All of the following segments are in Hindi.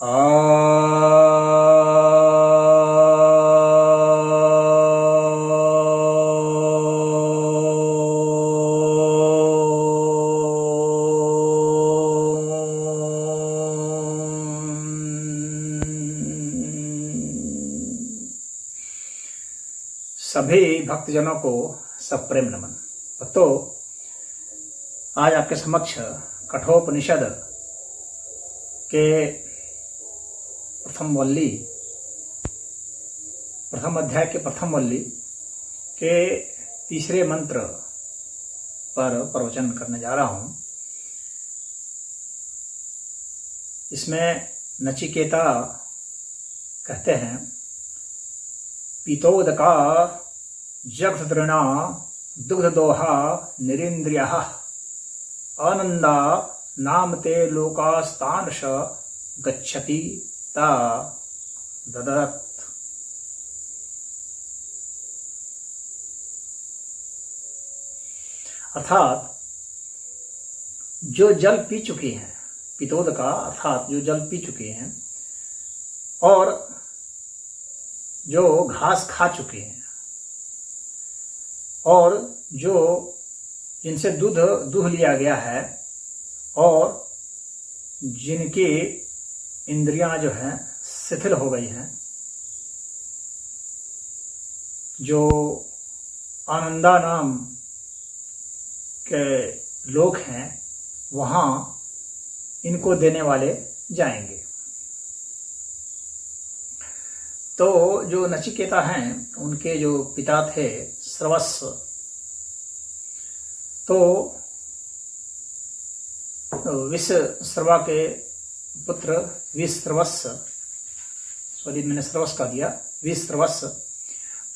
सभी भक्तजनों को सप्रेम नमन। तो आज आपके समक्ष कठोपनिषद के प्रथम अध्याय के प्रथम वल्ली के तीसरे मंत्र पर प्रवचन करने जा रहा हूं। इसमें नचिकेता कहते हैं, पीतोदका जगतृणा दुग्धदोहा निरीन्द्रियः आनंदा नाम ते लोकास्तानश गच्छति ता ददत्। अर्थात जो जल पी चुकी हैं, पितोदका अर्थात जो जल पी चुकी हैं और जो घास खा चुके हैं और जो जिनसे दूध लिया गया है और जिनकी इंद्रियां जो हैं शिथिल हो गई हैं, जो आनंदा नाम के लोग हैं, वहां इनको देने वाले जाएंगे। तो जो नचिकेता हैं उनके जो पिता थे श्रवस्व, तो विश्रवा के पुत्र विश्रवस्व, सॉरी मैंने श्रवस का दिया, विश्रवस्व।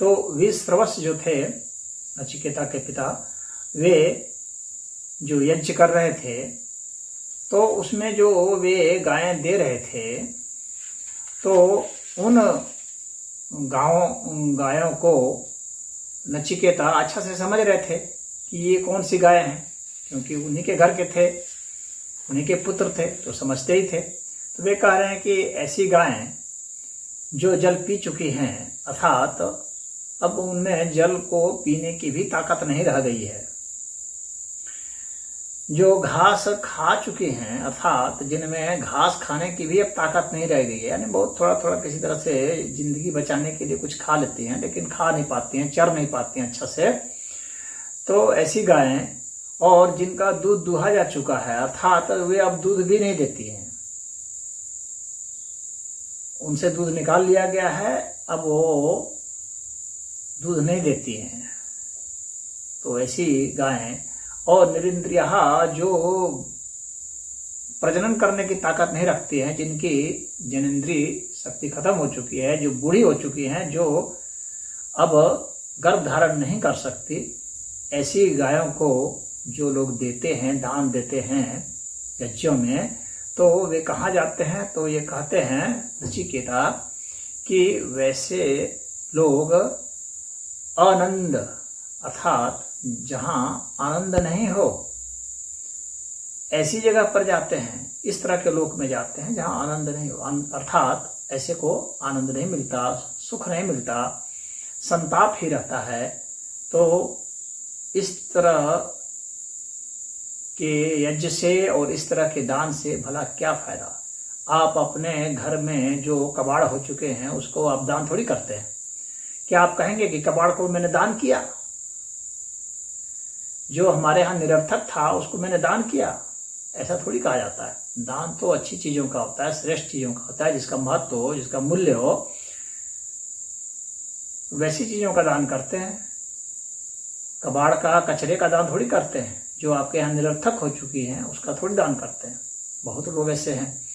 तो विश्रवस जो थे नचिकेता के पिता, वे जो यज्ञ कर रहे थे तो उसमें जो वे गायें दे रहे थे, तो उन गायों को नचिकेता अच्छा से समझ रहे थे कि ये कौन सी गाय हैं, क्योंकि उन्हीं के घर के थे, उन्हीं के पुत्र थे, तो समझते ही थे। तो वे कह रहे हैं कि ऐसी गायें जो जल पी चुकी हैं, अर्थात अब उनमें जल को पीने की भी ताकत नहीं रह गई है, जो घास खा चुकी हैं, अर्थात जिनमें घास खाने की भी अब ताकत नहीं रह गई है, यानी बहुत थोड़ा थोड़ा किसी तरह से जिंदगी बचाने के लिए कुछ खा लेती हैं, लेकिन खा नहीं पाती हैं, चर नहीं पाती हैं अच्छा से। तो ऐसी गायें और जिनका दूध दुहा जा चुका है, अर्थात वे अब दूध भी नहीं देती हैं, उनसे दूध निकाल लिया गया है, अब वो दूध नहीं देती हैं। तो ऐसी गायें और निरिंद्रियः जो प्रजनन करने की ताकत नहीं रखती हैं, जिनकी जनेंद्रीय शक्ति खत्म हो चुकी है, जो बूढ़ी हो चुकी हैं, जो अब गर्भ धारण नहीं कर सकती, ऐसी गायों को जो लोग देते हैं, दान देते हैं यज्ञों में, तो वे कहाँ जाते हैं? तो ये कहते हैं नचिकेता कि वैसे लोग आनंद, अर्थात जहां आनंद नहीं हो, ऐसी जगह पर जाते हैं, इस तरह के लोक में जाते हैं जहां आनंद नहीं हो, अर्थात ऐसे को आनंद नहीं मिलता, सुख नहीं मिलता, संताप ही रहता है। तो इस तरह के यज्ञ से और इस तरह के दान से भला क्या फायदा? आप अपने घर में जो कबाड़ हो चुके हैं उसको आप दान थोड़ी करते हैं। क्या आप कहेंगे कि कबाड़ को मैंने दान किया, जो हमारे यहाँ निरर्थक था उसको मैंने दान किया? ऐसा थोड़ी कहा जाता है। दान तो अच्छी चीजों का होता है, श्रेष्ठ चीजों का होता है, जिसका महत्व हो, जिसका मूल्य हो, वैसी चीजों का दान करते हैं। कबाड़ का, कचरे का दान थोड़ी करते हैं। जो आपके यहाँ निरर्थक हो चुकी हैं उसका थोड़ी दान करते हैं। बहुत लोग ऐसे हैं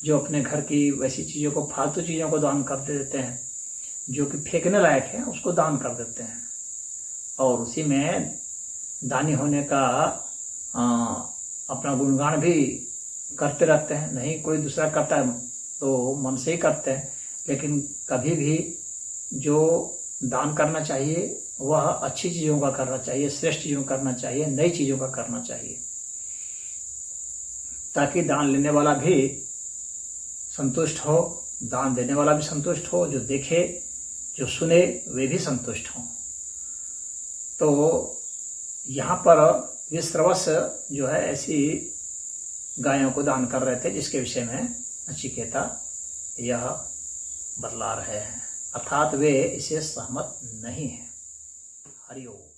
जो अपने घर की वैसी चीजों को, फालतू चीजों को दान कर देते हैं, जो कि फेंकने लायक है उसको दान कर देते हैं, और उसी में दानी होने का अपना गुणगान भी करते रहते हैं। नहीं कोई दूसरा करता है तो मन से ही करते हैं, लेकिन कभी भी जो दान करना चाहिए वह अच्छी चीज़ों का करना चाहिए, श्रेष्ठ चीज़ों का करना चाहिए, नई चीज़ों का करना चाहिए, ताकि दान लेने वाला भी संतुष्ट हो, दान देने वाला भी संतुष्ट हो, जो देखे जो सुने वे भी संतुष्ट हों। तो यहाँ पर विश्रवस जो है ऐसी गायों को दान कर रहे थे जिसके विषय में नचिकेता यह बतला रहे हैं, अर्थात वे इसे सहमत नहीं हैं। हरि ओम।